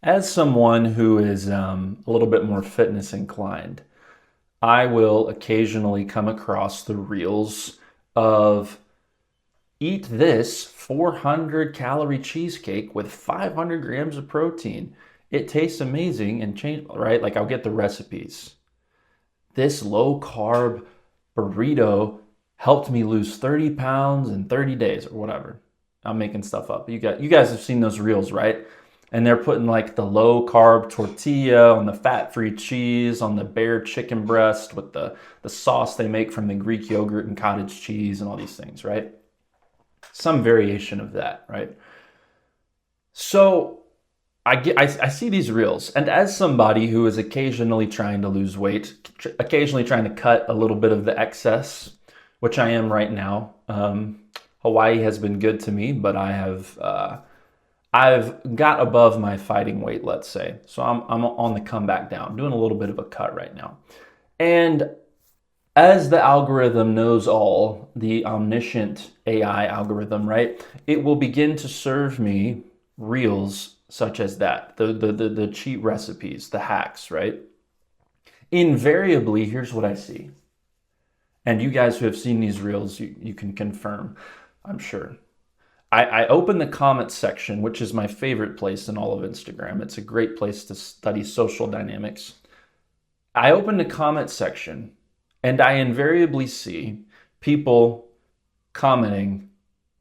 As someone who is a little bit more fitness inclined, I will occasionally come across the reels of eat this 400 calorie cheesecake with 500 grams of protein. It tastes amazing and change, right? Like I'll get the recipes. This low carb burrito helped me lose 30 pounds in 30 days or whatever. I'm making stuff up. You guys have seen those reels, right? And they're putting like the low carb tortilla on the fat free cheese on the bare chicken breast with the sauce they make from the Greek yogurt and cottage cheese and all these things, right? Some variation of that, right? So I see these reels, and as somebody who is occasionally trying to lose weight, occasionally trying to cut a little bit of the excess, which I am right now. Hawaii has been good to me, but I've got above my fighting weight, let's say. So I'm on the comeback down, doing a little bit of a cut right now. And as the algorithm knows all, the omniscient AI algorithm, right? It will begin to serve me reels such as that, the cheat recipes, the hacks, right? Invariably, here's what I see. And you guys who have seen these reels, you can confirm, I'm sure. I open the comments section, which is my favorite place in all of Instagram. It's a great place to study social dynamics. I open the comments section and I invariably see people commenting,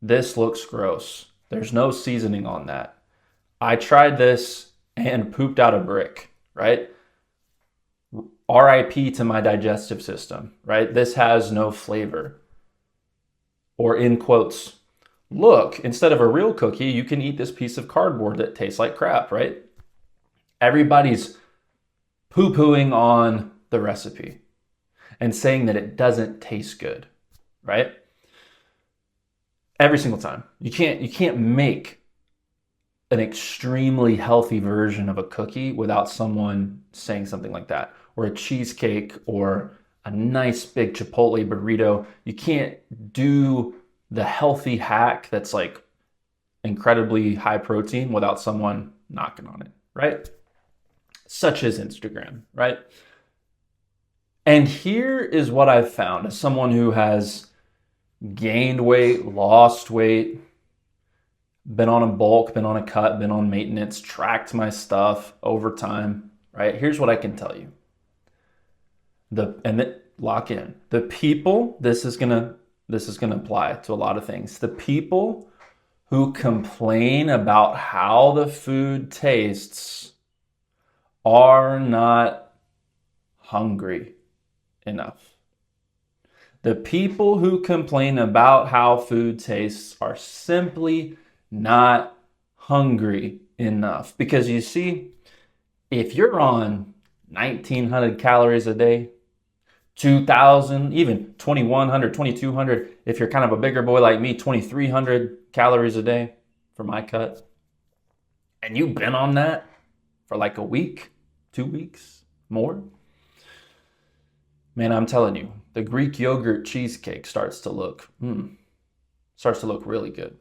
this looks gross. There's no seasoning on that. I tried this and pooped out a brick, right? RIP to my digestive system, right? This has no flavor. Or in quotes, look, instead of a real cookie, you can eat this piece of cardboard that tastes like crap, right? Everybody's poo-pooing on the recipe and saying that it doesn't taste good, right? Every single time. You can't make an extremely healthy version of a cookie without someone saying something like that, or a cheesecake, or a nice big Chipotle burrito. You can't do the healthy hack that's like incredibly high protein without someone knocking on it, right? Such as Instagram, right? And here is what I've found as someone who has gained weight, lost weight, been on a bulk, been on a cut, been on maintenance, tracked my stuff over time, right? Here's what I can tell you. Lock in. The people, this is gonna apply to a lot of things. The people who complain about how the food tastes are not hungry enough. The people who complain about how food tastes are simply not hungry enough. Because you see, if you're on 1900 calories a day, 2000, even 2100, 2200, if you're kind of a bigger boy like me, 2300 calories a day for my cut, and you've been on that for like a week, 2 weeks, more, man, I'm telling you, the Greek yogurt cheesecake starts to look really good.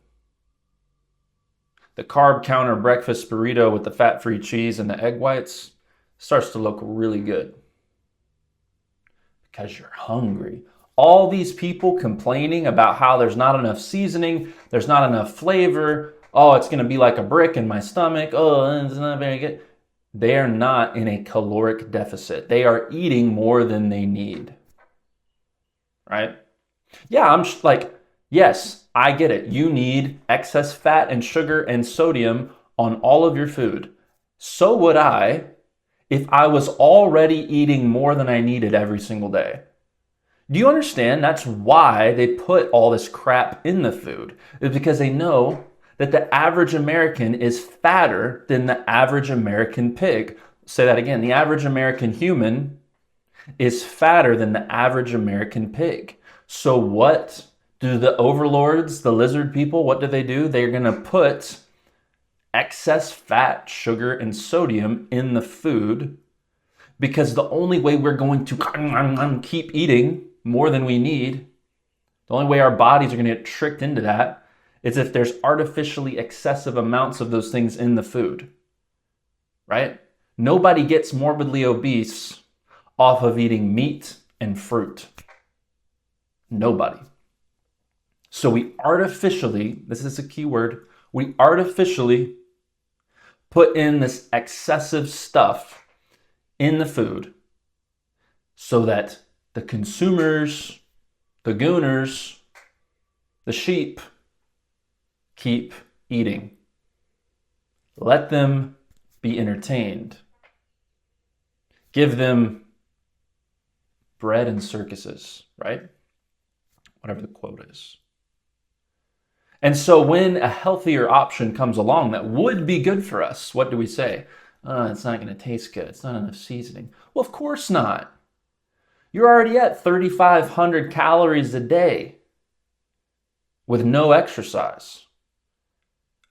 The carb counter breakfast burrito with the fat-free cheese and the egg whites starts to look really good because you're hungry. All these people complaining about how there's not enough seasoning, there's not enough flavor, oh, it's going to be like a brick in my stomach, oh, it's not very good. They are not in a caloric deficit. They are eating more than they need, right? Yeah, yes, I get it. You need excess fat and sugar and sodium on all of your food. So would I if I was already eating more than I needed every single day. Do you understand? That's why they put all this crap in the food. It's because they know that the average American is fatter than the average American pig. Say that again. The average American human is fatter than the average American pig. So what do the overlords, the lizard people, what do? They're going to put excess fat, sugar, and sodium in the food because the only way we're going to keep eating more than we need, the only way our bodies are going to get tricked into that is if there's artificially excessive amounts of those things in the food. right? Nobody gets morbidly obese off of eating meat and fruit. Nobody. So we artificially, this is a key word, we artificially put in this excessive stuff in the food so that the consumers, the gooners, the sheep keep eating. Let them be entertained. Give them bread and circuses, right? Whatever the quote is. And so when a healthier option comes along that would be good for us, what do we say? It's not going to taste good. It's not enough seasoning. Well, of course not. You're already at 3,500 calories a day with no exercise.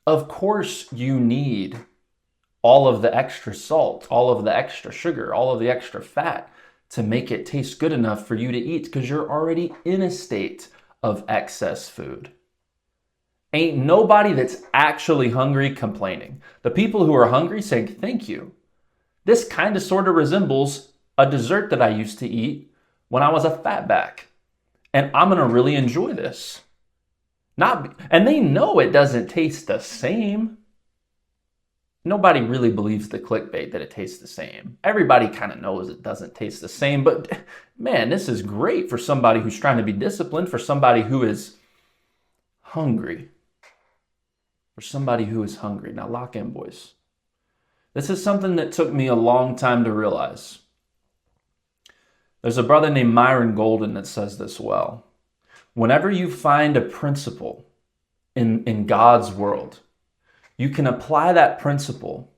Of course you need all of the extra salt, all of the extra sugar, all of the extra fat to make it taste good enough for you to eat because you're already in a state of excess food. Ain't nobody that's actually hungry complaining. The people who are hungry saying, thank you. This kind of sort of resembles a dessert that I used to eat when I was a fatback. And I'm going to really enjoy this. And they know it doesn't taste the same. Nobody really believes the clickbait that it tastes the same. Everybody kind of knows it doesn't taste the same. But man, this is great for somebody who's trying to be disciplined, for somebody who is hungry. For somebody who is hungry. Now lock in, boys. This is something that took me a long time to realize. There's a brother named Myron Golden that says this well. Whenever you find a principle in God's world, you can apply that principle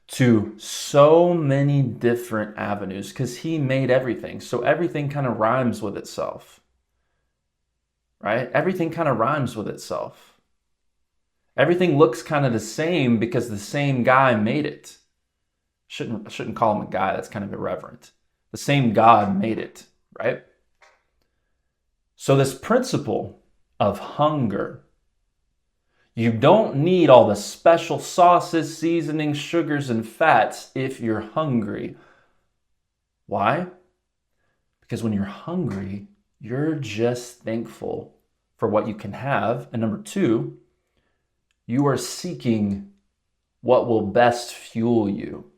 to so many different avenues because he made everything. So everything kind of rhymes with itself, right? Everything kind of rhymes with itself. Everything looks kind of the same because the same guy made it. I shouldn't call him a guy. That's kind of irreverent. The same God made it, right? So this principle of hunger, you don't need all the special sauces, seasonings, sugars, and fats if you're hungry. Why? Because when you're hungry, you're just thankful for what you can have. And number two, you are seeking what will best fuel you.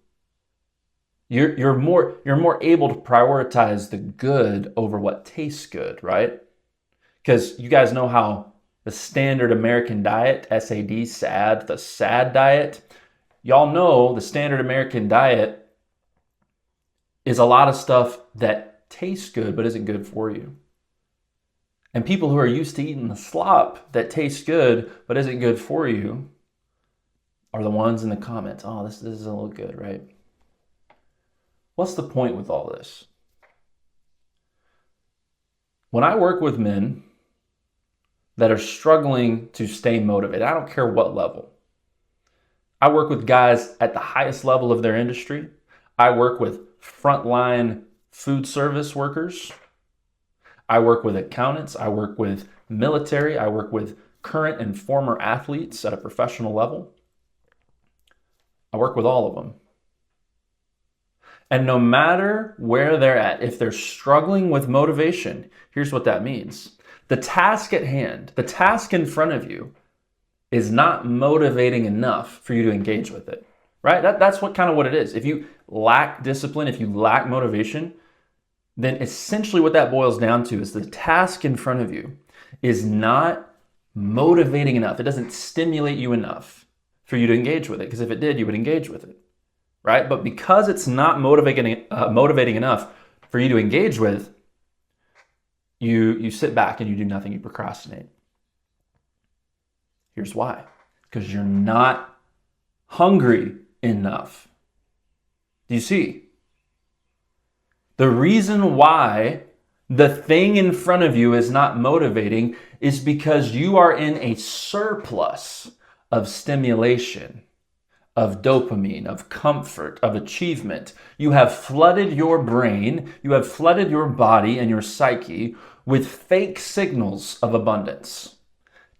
You're more able to prioritize the good over what tastes good, right? Because you guys know how the standard American diet, SAD, the SAD diet, y'all know the standard American diet is a lot of stuff that tastes good but isn't good for you. And people who are used to eating the slop that tastes good but isn't good for you are the ones in the comments. Oh, this doesn't look good, right? What's the point with all this? When I work with men that are struggling to stay motivated, I don't care what level. I work with guys at the highest level of their industry. I work with frontline food service workers. I work with accountants. I work with military. I work with current and former athletes at a professional level. I work with all of them. And no matter where they're at, if they're struggling with motivation, here's what that means. The task at hand, the task in front of you is not motivating enough for you to engage with it, right? That's what it is. If you lack discipline, if you lack motivation, then essentially what that boils down to is the task in front of you is not motivating enough. It doesn't stimulate you enough for you to engage with it, because if it did, you would engage with it, right? But because it's not motivating enough for you to engage with, you sit back and you do nothing, you procrastinate. Here's why. Because you're not hungry enough. Do you see? The reason why the thing in front of you is not motivating is because you are in a surplus of stimulation, of dopamine, of comfort, of achievement. You have flooded your brain, you have flooded your body and your psyche with fake signals of abundance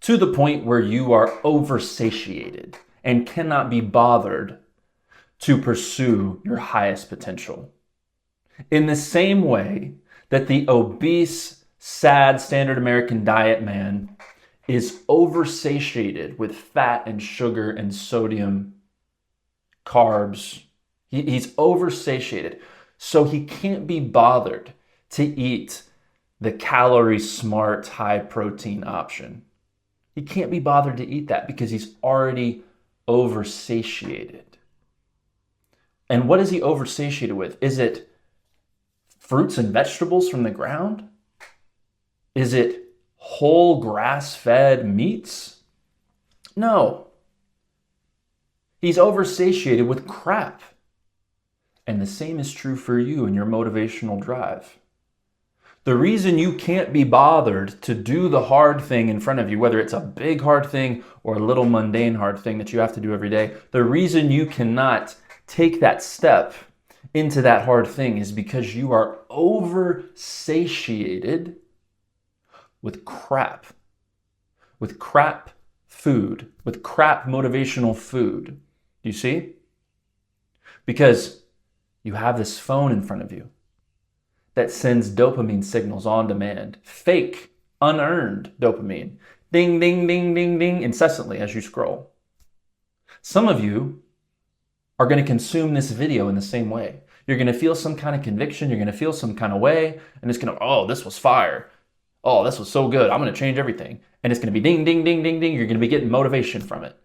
to the point where you are oversatiated and cannot be bothered to pursue your highest potential. In the same way that the obese, sad, standard American diet man is oversatiated with fat and sugar and sodium, carbs. He's oversatiated. So he can't be bothered to eat the calorie smart, high protein option. He can't be bothered to eat that because he's already oversatiated. And what is he oversatiated with? Is it fruits and vegetables from the ground? Is it whole grass-fed meats? No. He's oversatiated with crap. And the same is true for you and your motivational drive. The reason you can't be bothered to do the hard thing in front of you, whether it's a big hard thing or a little mundane hard thing that you have to do every day, the reason you cannot take that step into that hard thing is because you are oversatiated with crap food, with crap motivational food. Do you see? Because you have this phone in front of you that sends dopamine signals on demand, fake, unearned dopamine, ding, ding, ding, ding, ding, incessantly as you scroll. Some of you are going to consume this video in the same way. You're going to feel some kind of conviction, you're going to feel some kind of way, and it's going to, oh, this was fire. Oh, this was so good. I'm going to change everything. And it's going to be ding, ding, ding, ding, ding. You're going to be getting motivation from it.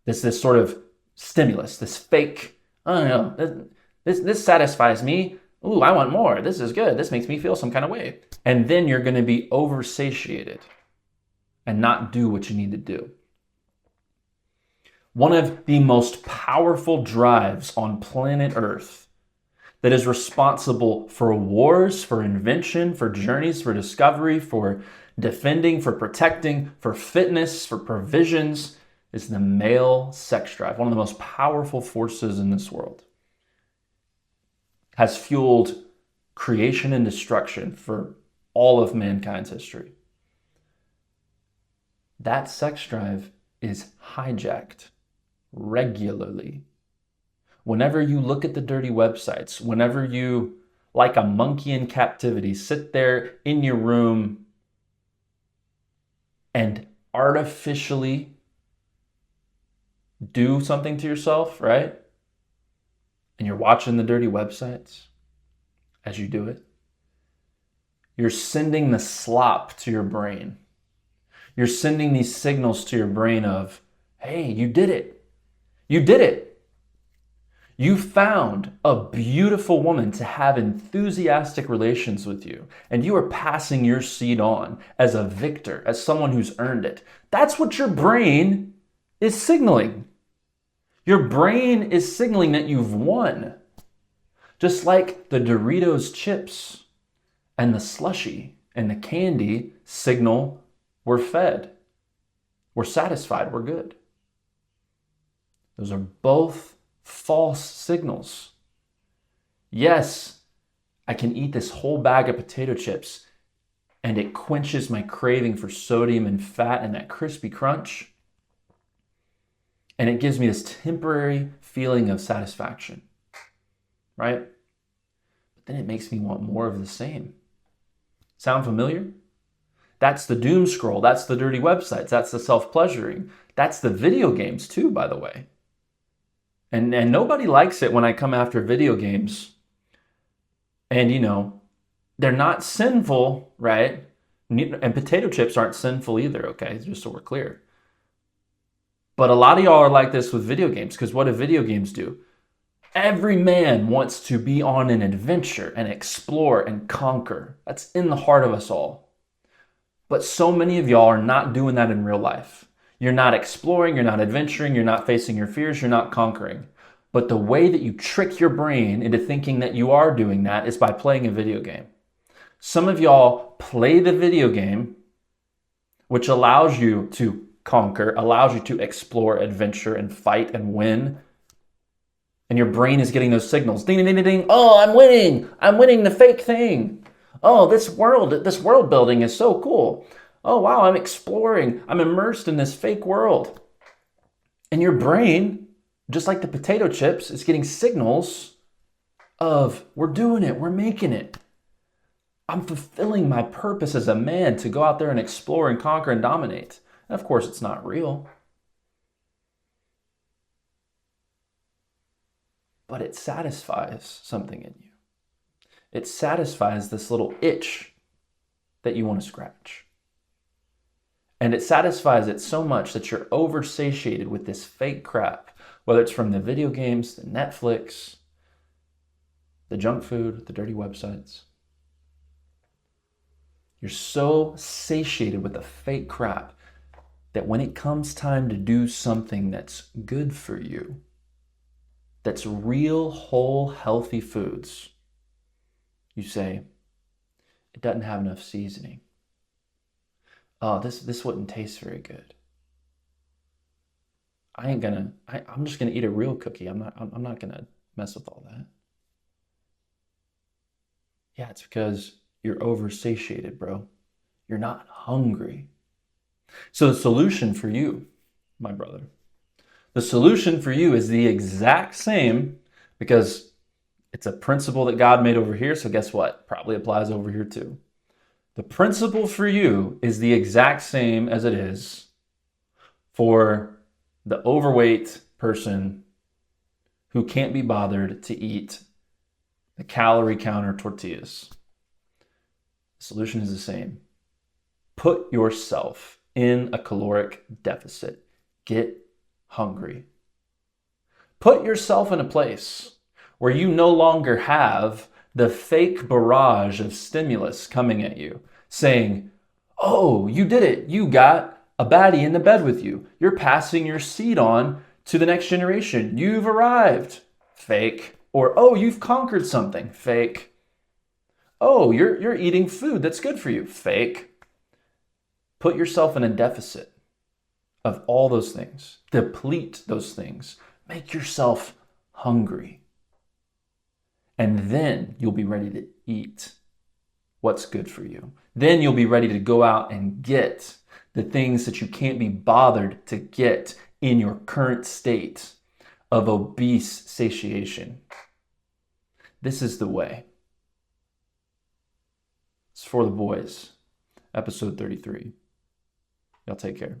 This sort of stimulus, this fake, I don't know, this satisfies me. Ooh, I want more. This is good. This makes me feel some kind of way. And then you're going to be oversatiated and not do what you need to do. One of the most powerful drives on planet Earth that is responsible for wars, for invention, for journeys, for discovery, for defending, for protecting, for fitness, for provisions, is the male sex drive. One of the most powerful forces in this world. Has fueled creation and destruction for all of mankind's history. That sex drive is hijacked regularly. Whenever you look at the dirty websites, whenever you, like a monkey in captivity, sit there in your room and artificially do something to yourself, right? And you're watching the dirty websites as you do it, you're sending the slop to your brain. You're sending these signals to your brain of, hey, you did it. You did it. You found a beautiful woman to have enthusiastic relations with you, and you are passing your seed on as a victor, as someone who's earned it. That's what your brain is signaling. Your brain is signaling that you've won. Just like the Doritos chips and the slushie and the candy signal we're fed, we're satisfied, we're good. Those are both false signals. Yes, I can eat this whole bag of potato chips and it quenches my craving for sodium and fat and that crispy crunch. And it gives me this temporary feeling of satisfaction, right? But then it makes me want more of the same. Sound familiar? That's the doom scroll. That's the dirty websites. That's the self-pleasuring. That's the video games too, by the way. And nobody likes it when I come after video games. And, you know, they're not sinful, right? And potato chips aren't sinful either, okay? Just so we're clear. But a lot of y'all are like this with video games, because what do video games do? Every man wants to be on an adventure and explore and conquer. That's in the heart of us all. But so many of y'all are not doing that in real life. You're not exploring, you're not adventuring, you're not facing your fears, you're not conquering. But the way that you trick your brain into thinking that you are doing that is by playing a video game. Some of y'all play the video game, which allows you to conquer, allows you to explore, adventure, and fight and win. And your brain is getting those signals. Ding, ding, ding, ding. Oh, I'm winning. I'm winning the fake thing. Oh, this world building is so cool. Oh, wow, I'm exploring. I'm immersed in this fake world. And your brain Just like the potato chips, it's getting signals of we're doing it, we're making it. I'm fulfilling my purpose as a man to go out there and explore and conquer and dominate. And of course, it's not real, but it satisfies something in you. It satisfies this little itch that you want to scratch. And it satisfies it so much that you're oversatiated with this fake crap, whether it's from the video games, the Netflix, the junk food, the dirty websites. You're so satiated with the fake crap that when it comes time to do something that's good for you, that's real, whole, healthy foods, you say, it doesn't have enough seasoning. Oh, this wouldn't taste very good. I'm just gonna eat a real cookie. I'm not gonna mess with all that. Yeah, it's because you're oversatiated, bro. You're not hungry. So the solution for you, my brother, the solution for you is the exact same, because it's a principle that God made over here. So guess what? Probably applies over here too. The principle for you is the exact same as it is for the overweight person who can't be bothered to eat the calorie counter tortillas. The solution is the same. Put yourself in a caloric deficit. Get hungry. Put yourself in a place where you no longer have the fake barrage of stimulus coming at you saying, oh, you did it. You got a baddie in the bed with you. You're passing your seed on to the next generation. You've arrived. Fake. Or, oh, you've conquered something. Fake. Oh, you're eating food that's good for you. Fake. Put yourself in a deficit of all those things. Deplete those things. Make yourself hungry. And then you'll be ready to eat what's good for you. Then you'll be ready to go out and get the things that you can't be bothered to get in your current state of obese satiation. This is the way. It's for the boys. Episode 33. Y'all take care.